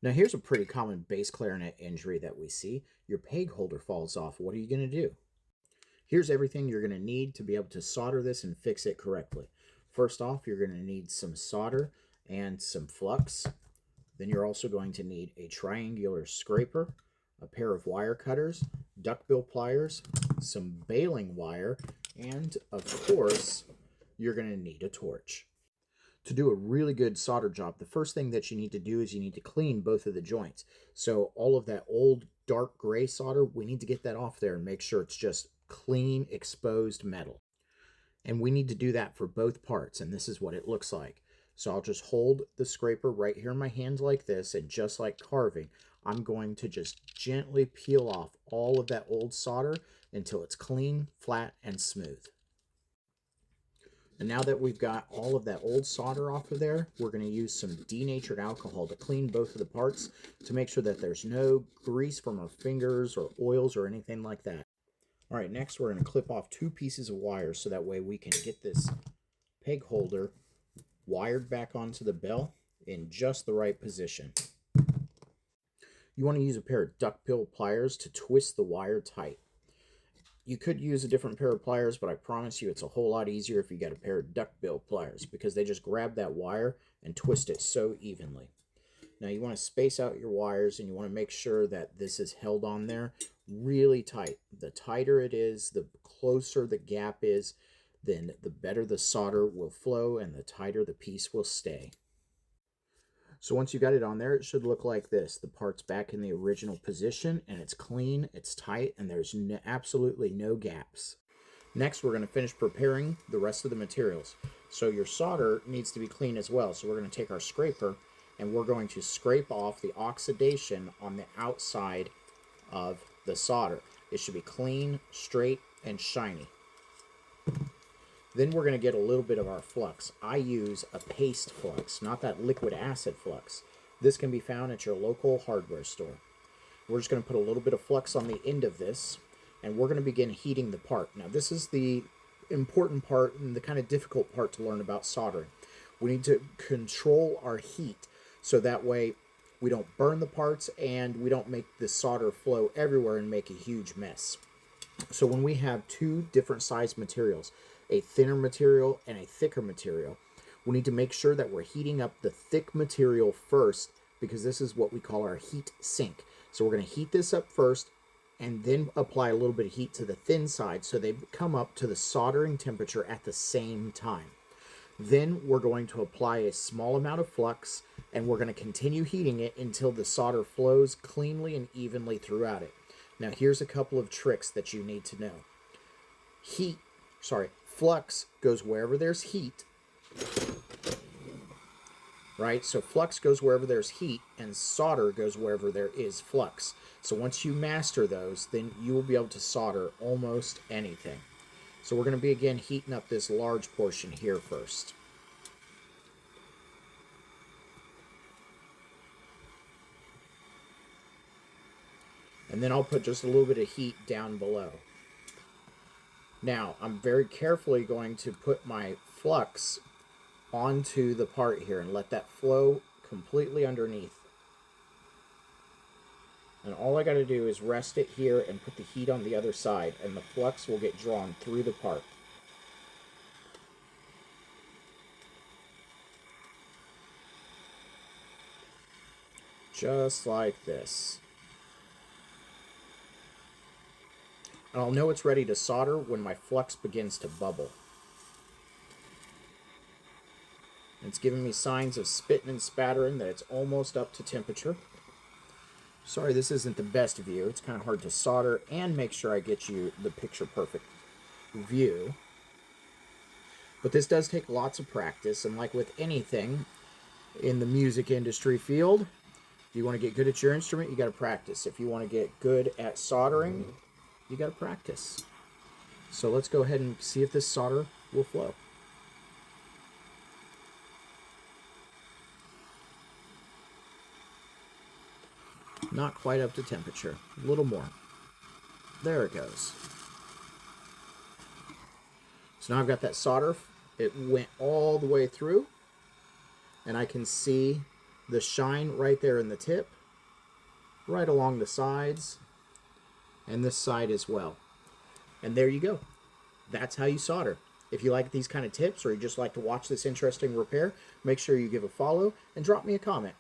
Now here's a pretty common bass clarinet injury that we see. Your peg holder falls off. What are you going to do? Here's everything you're going to need to be able to solder this and fix it correctly. First off, you're going to need some solder and some flux. Then you're also going to need a triangular scraper, a pair of wire cutters, duckbill pliers, some baling wire, and of course, you're going to need a torch. To do a really good solder job, the first thing that you need to do is you need to clean both of the joints. So all of that old dark gray solder, we need to get that off there and make sure it's just clean, exposed metal. And we need to do that for both parts, and this is what it looks like. So I'll just hold the scraper right here in my hand like this, and just like carving, I'm going to just gently peel off all of that old solder until it's clean, flat, and smooth. And now that we've got all of that old solder off of there, we're going to use some denatured alcohol to clean both of the parts to make sure that there's no grease from our fingers or oils or anything like that. All right, next we're going to clip off 2 pieces of wire so that way we can get this peg holder wired back onto the bell in just the right position. You want to use a pair of duckbill pliers to twist the wire tight. You could use a different pair of pliers, but I promise you it's a whole lot easier if you got a pair of duckbill pliers because they just grab that wire and twist it so evenly. Now you want to space out your wires and you want to make sure that this is held on there really tight. The tighter it is, the closer the gap is, then the better the solder will flow and the tighter the piece will stay. So once you got it on there, it should look like this. The part's back in the original position and it's clean, it's tight, and there's absolutely no gaps. Next, we're going to finish preparing the rest of the materials. So your solder needs to be clean as well. So we're going to take our scraper and we're going to scrape off the oxidation on the outside of the solder. It should be clean, straight, and shiny. Then we're going to get a little bit of our flux. I use a paste flux, not that liquid acid flux. This can be found at your local hardware store. We're just going to put a little bit of flux on the end of this, and we're going to begin heating the part. Now, this is the important part and the kind of difficult part to learn about soldering. We need to control our heat so that way we don't burn the parts and we don't make the solder flow everywhere and make a huge mess. So when we have 2 different size materials, a thinner material and a thicker material, we need to make sure that we're heating up the thick material first because this is what we call our heat sink. So we're going to heat this up first and then apply a little bit of heat to the thin side so they come up to the soldering temperature at the same time. Then we're going to apply a small amount of flux and we're going to continue heating it until the solder flows cleanly and evenly throughout it. Now here's a couple of tricks that you need to know. Flux goes wherever there's heat, right? So flux goes wherever there's heat and solder goes wherever there is flux. So once you master those, then you will be able to solder almost anything. So we're going to begin heating up this large portion here first. And then I'll put just a little bit of heat down below. Now, I'm very carefully going to put my flux onto the part here and let that flow completely underneath. And all I got to do is rest it here and put the heat on the other side, and the flux will get drawn through the part. Just like this. And I'll know it's ready to solder when my flux begins to bubble. It's giving me signs of spitting and spattering that it's almost up to temperature. Sorry, this isn't the best view. It's kind of hard to solder and make sure I get you the picture perfect view. But this does take lots of practice, and like with anything in the music industry field, if you want to get good at your instrument, you got to practice. If you want to get good at soldering, you got to practice. So let's go ahead and see if this solder will flow. Not quite up to temperature. A little more. There it goes. So now I've got that solder. It went all the way through. And I can see the shine right there in the tip, right along the sides, and this side as well. And there you go. That's how you solder. If you like these kind of tips or you just like to watch this interesting repair, make sure you give a follow and drop me a comment.